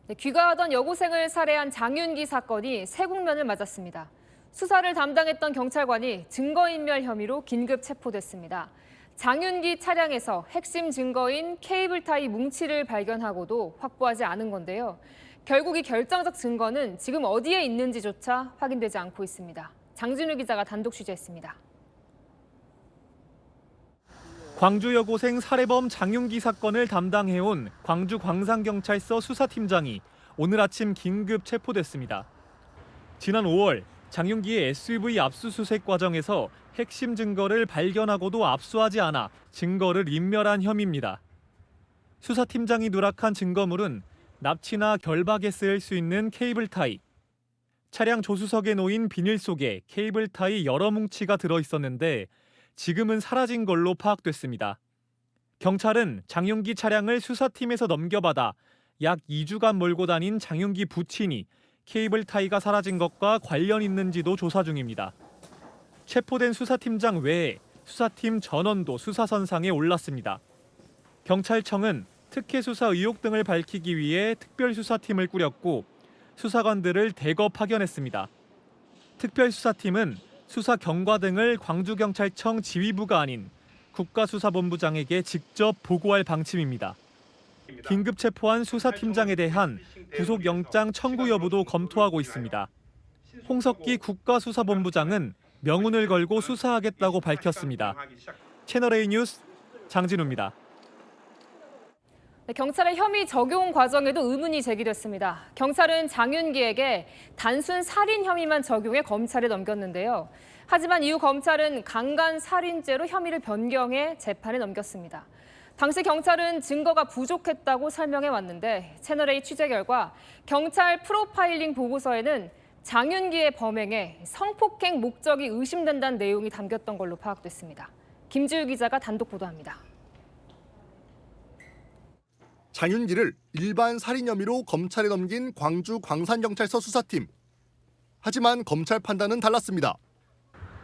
네, 귀가하던 여고생을 살해한 장윤기 사건이 새 국면을 맞았습니다. 수사를 담당했던 경찰관이 증거인멸 혐의로 긴급 체포됐습니다. 장윤기 차량에서 핵심 증거인 케이블타이 뭉치를 발견하고도 확보하지 않은 건데요. 결국 이 결정적 증거는 지금 어디에 있는지조차 확인되지 않고 있습니다. 장진우 기자가 단독 취재했습니다. 광주 여고생 살해범 장윤기 사건을 담당해온 광주 광산경찰서 수사팀장이 오늘 아침 긴급 체포됐습니다. 지난 5월 장윤기의 SUV 압수수색 과정에서 핵심 증거를 발견하고도 압수하지 않아 증거를 인멸한 혐의입니다. 수사팀장이 누락한 증거물은 납치나 결박에 쓰일 수 있는 케이블타이, 차량 조수석에 놓인 비닐 속에 케이블타이 여러 뭉치가 들어있었는데 지금은 사라진 걸로 파악됐습니다. 경찰은 장윤기 차량을 수사팀에서 넘겨받아 약 2주간 몰고 다닌 장윤기 부친이 케이블타이가 사라진 것과 관련 있는지도 조사 중입니다. 체포된 수사팀장 외에 수사팀 전원도 수사선상에 올랐습니다. 경찰청은 특혜 수사 의혹 등을 밝히기 위해 특별수사팀을 꾸렸고 수사관들을 대거 파견했습니다. 특별수사팀은 수사 경과 등을 광주경찰청 지휘부가 아닌 국가수사본부장에게 직접 보고할 방침입니다. 긴급 체포한 수사팀장에 대한 구속영장 청구 여부도 검토하고 있습니다. 홍석기 국가수사본부장은 명운을 걸고 수사하겠다고 밝혔습니다. 채널A 뉴스 장진우입니다. 네, 경찰의 혐의 적용 과정에도 의문이 제기됐습니다. 경찰은 장윤기에게 단순 살인 혐의만 적용해 검찰에 넘겼는데요. 하지만 이후 검찰은 강간 살인죄로 혐의를 변경해 재판에 넘겼습니다. 당시 경찰은 증거가 부족했다고 설명해 왔는데 채널A 취재 결과 경찰 프로파일링 보고서에는 장윤기의 범행에 성폭행 목적이 의심된다는 내용이 담겼던 걸로 파악됐습니다. 김지우 기자가 단독 보도합니다. 장윤기를 일반 살인 혐의로 검찰에 넘긴 광주 광산경찰서 수사팀. 하지만 검찰 판단은 달랐습니다.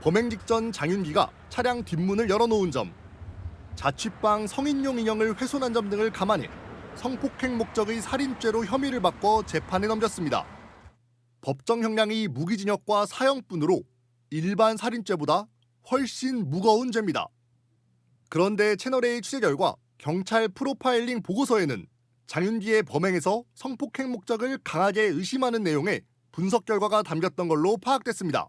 범행 직전 장윤기가 차량 뒷문을 열어놓은 점, 자취방 성인용 인형을 훼손한 점 등을 감안해 성폭행 목적의 살인죄로 혐의를 바꿔 재판에 넘겼습니다. 법정 형량이 무기징역과 사형뿐으로 일반 살인죄보다 훨씬 무거운 죄입니다. 그런데 채널A 취재 결과 경찰 프로파일링 보고서에는 장윤기의 범행에서 성폭행 목적을 강하게 의심하는 내용의 분석 결과가 담겼던 걸로 파악됐습니다.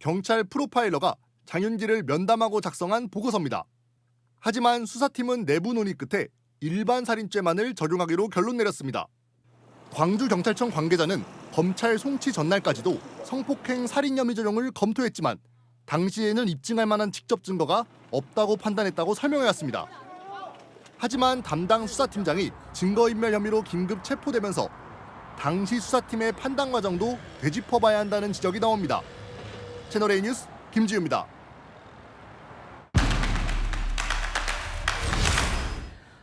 경찰 프로파일러가 장윤기를 면담하고 작성한 보고서입니다. 하지만 수사팀은 내부 논의 끝에 일반 살인죄만을 적용하기로 결론 내렸습니다. 광주경찰청 관계자는 검찰 송치 전날까지도 성폭행 살인 혐의 적용을 검토했지만 당시에는 입증할 만한 직접 증거가 없다고 판단했다고 설명해왔습니다. 하지만 담당 수사팀장이 증거인멸 혐의로 긴급 체포되면서 당시 수사팀의 판단 과정도 되짚어봐야 한다는 지적이 나옵니다. 채널A 뉴스 김지우입니다.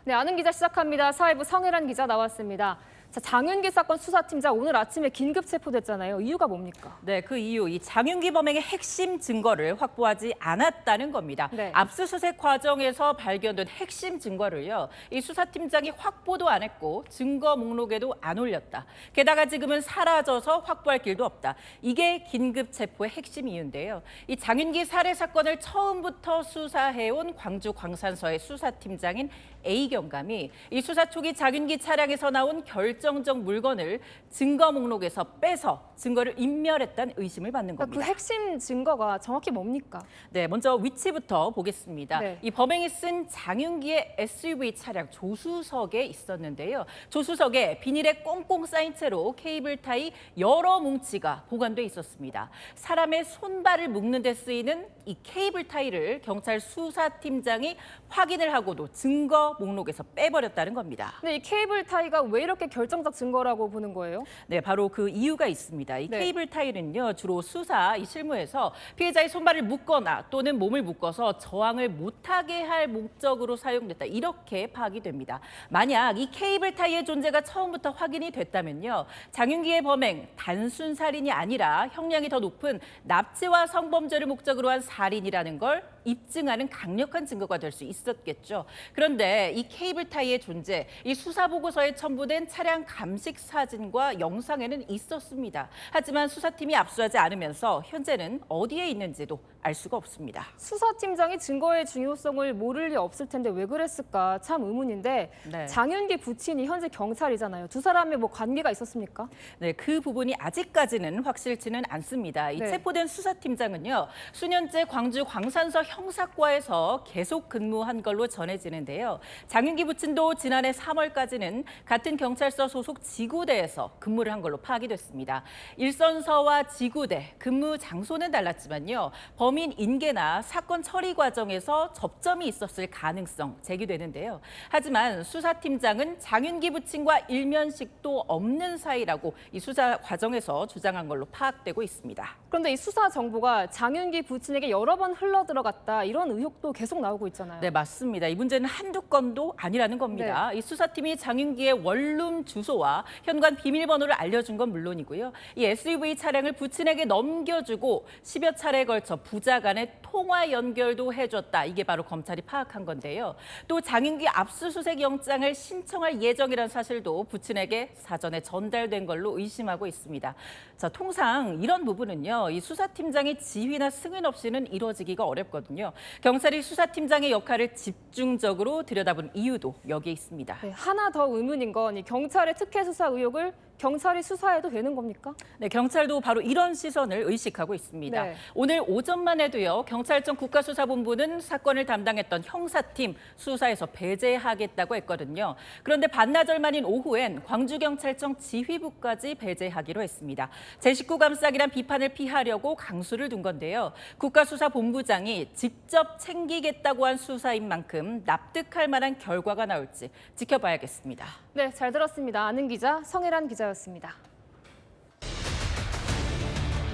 네, 아는 기자 시작합니다. 사회부 성혜란 기자 나왔습니다. 자, 장윤기 사건 수사팀장 오늘 아침에 긴급 체포됐잖아요. 이유가 뭡니까? 네, 그 이유 이 장윤기 범행의 핵심 증거를 확보하지 않았다는 겁니다. 네. 압수수색 과정에서 발견된 핵심 증거를요. 이 수사팀장이 확보도 안 했고 증거 목록에도 안 올렸다. 게다가 지금은 사라져서 확보할 길도 없다. 이게 긴급 체포의 핵심 이유인데요. 이 장윤기 살해 사건을 처음부터 수사해온 광주 광산서의 수사팀장인 A 경감이 이 수사 초기 장윤기 차량에서 나온 결정적 물건을 증거 목록에서 빼서 증거를 인멸했다는 의심을 받는 겁니다. 그 핵심 증거가 정확히 뭡니까? 네, 먼저 위치부터 보겠습니다. 네. 이 범행이 쓴 장윤기의 SUV 차량 조수석에 있었는데요. 조수석에 비닐에 꽁꽁 쌓인 채로 케이블타이 여러 뭉치가 보관돼 있었습니다. 사람의 손발을 묶는 데 쓰이는 이 케이블타이를 경찰 수사팀장이 확인을 하고도 증거 목록에서 빼버렸다는 겁니다. 근데 이 케이블 타이가 왜 이렇게 결정적 증거라고 보는 거예요? 네, 바로 그 이유가 있습니다. 이 네. 케이블 타이는요, 주로 수사 이 실무에서 피해자의 손발을 묶거나 또는 몸을 묶어서 저항을 못하게 할 목적으로 사용됐다. 이렇게 파악이 됩니다. 만약 이 케이블 타이의 존재가 처음부터 확인이 됐다면요, 장윤기의 범행 단순 살인이 아니라 형량이 더 높은 납치와 성범죄를 목적으로 한 살인이라는 걸 입증하는 강력한 증거가 될 수 있었겠죠. 그런데 이 케이블 타이의 존재, 이 수사 보고서에 첨부된 차량 감식 사진과 영상에는 있었습니다. 하지만 수사팀이 압수하지 않으면서 현재는 어디에 있는지도 알 수가 없습니다. 수사팀장이 증거의 중요성을 모를 리 없을 텐데 왜 그랬을까 참 의문인데 네. 장윤기 부친이 현재 경찰이잖아요. 두 사람의 뭐 관계가 있었습니까? 네, 그 부분이 아직까지는 확실치는 않습니다. 이 네. 체포된 수사팀장은요, 수년째 광주 광산서 형사과에서 계속 근무한 걸로 전해지는데요. 장윤기 부친도 지난해 3월까지는 같은 경찰서 소속 지구대에서 근무를 한 걸로 파악이 됐습니다. 일선서와 지구대, 근무 장소는 달랐지만요. 범인 인계나 사건 처리 과정에서 접점이 있었을 가능성 제기되는데요. 하지만 수사팀장은 장윤기 부친과 일면식도 없는 사이라고 이 수사 과정에서 주장한 걸로 파악되고 있습니다. 그런데 이 수사 정보가 장윤기 부친에게 여러 번 흘러들어갔다 이런 의혹도 계속 나오고 있잖아요. 네, 맞습니다. 이 문제는 한두 건도 아니라는 겁니다. 이 수사팀이 장윤기의 원룸 주소와 현관 비밀번호를 알려준 건 물론이고요. 이 SUV 차량을 부친에게 넘겨주고 10여 차례에 걸쳐 부자 간의 통화 연결도 해줬다. 이게 바로 검찰이 파악한 건데요. 또 장윤기 압수수색 영장을 신청할 예정이라는 사실도 부친에게 사전에 전달된 걸로 의심하고 있습니다. 자, 통상 이런 부분은요, 이 수사팀장의 지휘나 승인 없이는 이루어지기가 어렵거든요. 경찰이 수사팀장의 역할을 집중적으로 들여다본 이유도 여기에 있습니다. 네, 하나 더 의문인 건 이 경찰의 특혜 수사 의혹을 경찰이 수사해도 되는 겁니까? 네, 경찰도 바로 이런 시선을 의식하고 있습니다. 네. 오늘 오전만 해도요, 경찰청 국가수사본부는 사건을 담당했던 형사팀 수사에서 배제하겠다고 했거든요. 그런데 반나절 만인 오후엔 광주경찰청 지휘부까지 배제하기로 했습니다. 제 식구 감싸기란 비판을 피하려고 강수를 둔 건데요. 국가수사본부장이 직접 챙기겠다고 한 수사인 만큼 납득할 만한 결과가 나올지 지켜봐야겠습니다. 네, 잘 들었습니다. 아는 기자 성혜란 기자였습니다.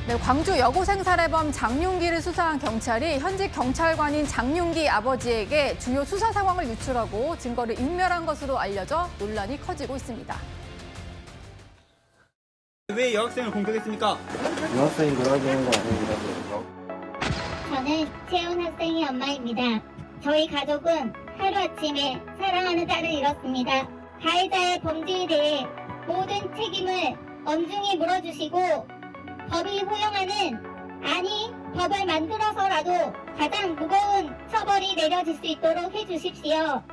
네, 광주 여고생 살해범 장윤기를 수사한 경찰이 현직 경찰관인 장윤기 아버지에게 주요 수사 상황을 유출하고 증거를 인멸한 것으로 알려져 논란이 커지고 있습니다. 왜 여학생을 공격했습니까? 여학생이 놀아주는 거 아닙니다. 저는 채운 학생의 엄마입니다. 저희 가족은 하루아침에 사랑하는 딸을 잃었습니다. 가해자의 범죄에 대해 모든 책임을 엄중히 물어주시고 법이 허용하는 아니 법을 만들어서라도 가장 무거운 처벌이 내려질 수 있도록 해주십시오.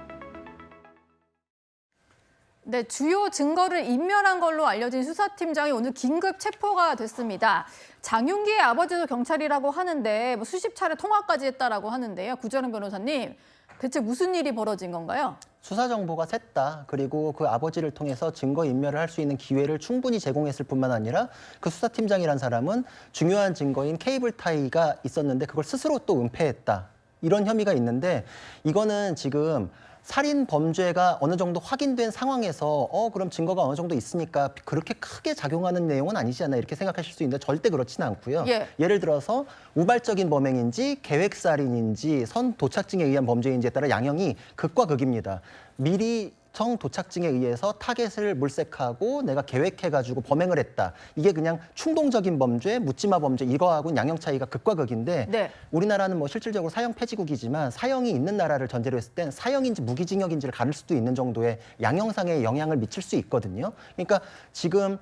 네, 주요 증거를 인멸한 걸로 알려진 수사팀장이 오늘 긴급 체포가 됐습니다. 장윤기의 아버지도 경찰이라고 하는데 뭐 수십 차례 통화까지 했다라고 하는데요. 구자룡 변호사님, 대체 무슨 일이 벌어진 건가요? 수사 정보가 샜다. 그리고 그 아버지를 통해서 증거 인멸을 할 수 있는 기회를 충분히 제공했을 뿐만 아니라 그 수사팀장이란 사람은 중요한 증거인 케이블 타이가 있었는데 그걸 스스로 또 은폐했다. 이런 혐의가 있는데 이거는 지금 살인 범죄가 어느 정도 확인된 상황에서 그럼 증거가 어느 정도 있으니까 그렇게 크게 작용하는 내용은 아니지 않나 이렇게 생각하실 수 있는데 절대 그렇지는 않고요. 예를 들어서 우발적인 범행인지 계획살인인지 선 도착증에 의한 범죄인지에 따라 양형이 극과 극입니다. 미리 성 도착증에 의해서 타겟을 물색하고 내가 계획해가지고 범행을 했다. 이게 그냥 충동적인 범죄, 묻지마 범죄 이거하고는 양형 차이가 극과 극인데 우리나라는 뭐 실질적으로 사형 폐지국이지만 사형이 있는 나라를 전제로 했을 땐 사형인지 무기징역인지를 가릴 수도 있는 정도의 양형상의 영향을 미칠 수 있거든요. 그러니까 지금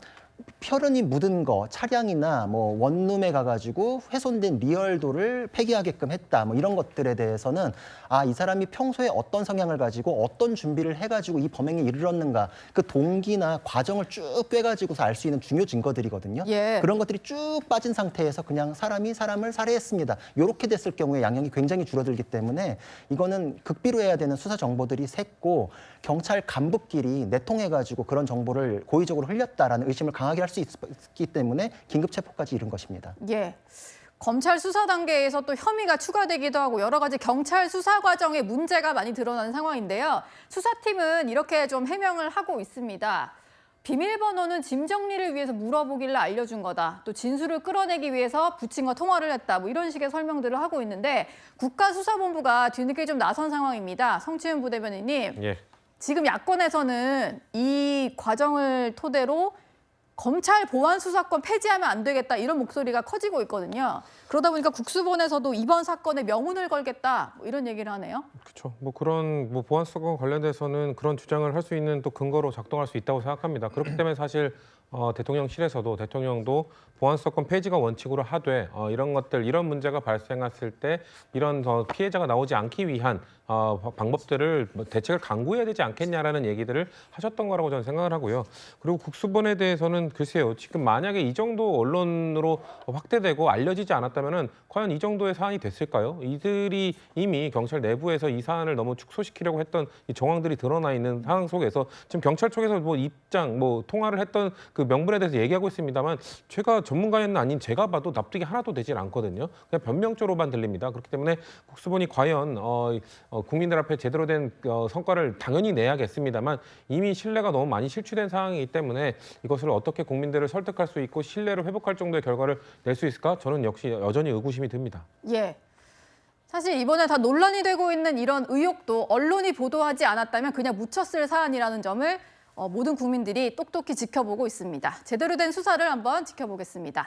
혈흔이 묻은 거, 차량이나 뭐 원룸에 가가지고 훼손된 리얼도를 폐기하게끔 했다. 뭐 이런 것들에 대해서는 이 사람이 평소에 어떤 성향을 가지고 어떤 준비를 해가지고 이 범행에 이르렀는가 그 동기나 과정을 쭉 빼가지고서 알 수 있는 중요 증거들이거든요. 그런 것들이 쭉 빠진 상태에서 그냥 사람이 사람을 살해했습니다. 이렇게 됐을 경우에 양형이 굉장히 줄어들기 때문에 이거는 극비로 해야 되는 수사 정보들이 샜고 경찰 간부끼리 내통해가지고 그런 정보를 고의적으로 흘렸다라는 의심을 강하게 할 수 있기 때문에 긴급 체포까지 이른 것입니다. 검찰 수사 단계에서 또 혐의가 추가되기도 하고 여러 가지 경찰 수사 과정에 문제가 많이 드러나는 상황인데요. 수사팀은 이렇게 좀 해명을 하고 있습니다. 비밀번호는 짐 정리를 위해서 물어보길래 알려준 거다. 또 진술을 끌어내기 위해서 부친과 통화를 했다. 뭐 이런 식의 설명들을 하고 있는데 국가수사본부가 뒤늦게 좀 나선 상황입니다. 성치훈 부대변인님. 지금 야권에서는 이 과정을 토대로 검찰 보안 수사권 폐지하면 안 되겠다 이런 목소리가 커지고 있거든요. 그러다 보니까 국수본에서도 이번 사건에 명운을 걸겠다 뭐 이런 얘기를 하네요. 그렇죠. 그런 보안 수사권 관련돼서는 그런 주장을 할 수 있는 또 근거로 작동할 수 있다고 생각합니다. 그렇기 때문에 사실 대통령실에서도 대통령도 보안 수사권 폐지가 원칙으로 하되 이런 문제가 발생했을 때 이런 피해자가 나오지 않기 위한 방법들을 대책을 강구해야 되지 않겠냐라는 얘기들을 하셨던 거라고 저는 생각을 하고요. 그리고 국수본에 대해서는 글쎄요. 지금 만약에 이 정도 언론으로 확대되고 알려지지 않았다면은 과연 이 정도의 사안이 됐을까요? 이들이 이미 경찰 내부에서 이 사안을 너무 축소시키려고 했던 이 정황들이 드러나 있는 상황 속에서 지금 경찰 쪽에서 통화를 했던 그 명분에 대해서 얘기하고 있습니다만 제가 전문가는 아닌 제가 봐도 납득이 하나도 되질 않거든요. 그냥 변명조로만 들립니다. 그렇기 때문에 국수본이 과연 국민들 앞에 제대로 된 성과를 당연히 내야겠습니다만 이미 신뢰가 너무 많이 실추된 상황이기 때문에 이것을 어떻게 국민들을 설득할 수 있고 신뢰를 회복할 정도의 결과를 낼 수 있을까? 저는 역시 여전히 의구심이 듭니다. 예. 사실 이번에 다 논란이 되고 있는 이런 의혹도 언론이 보도하지 않았다면 그냥 묻혔을 사안이라는 점을 모든 국민들이 똑똑히 지켜보고 있습니다. 제대로 된 수사를 한번 지켜보겠습니다.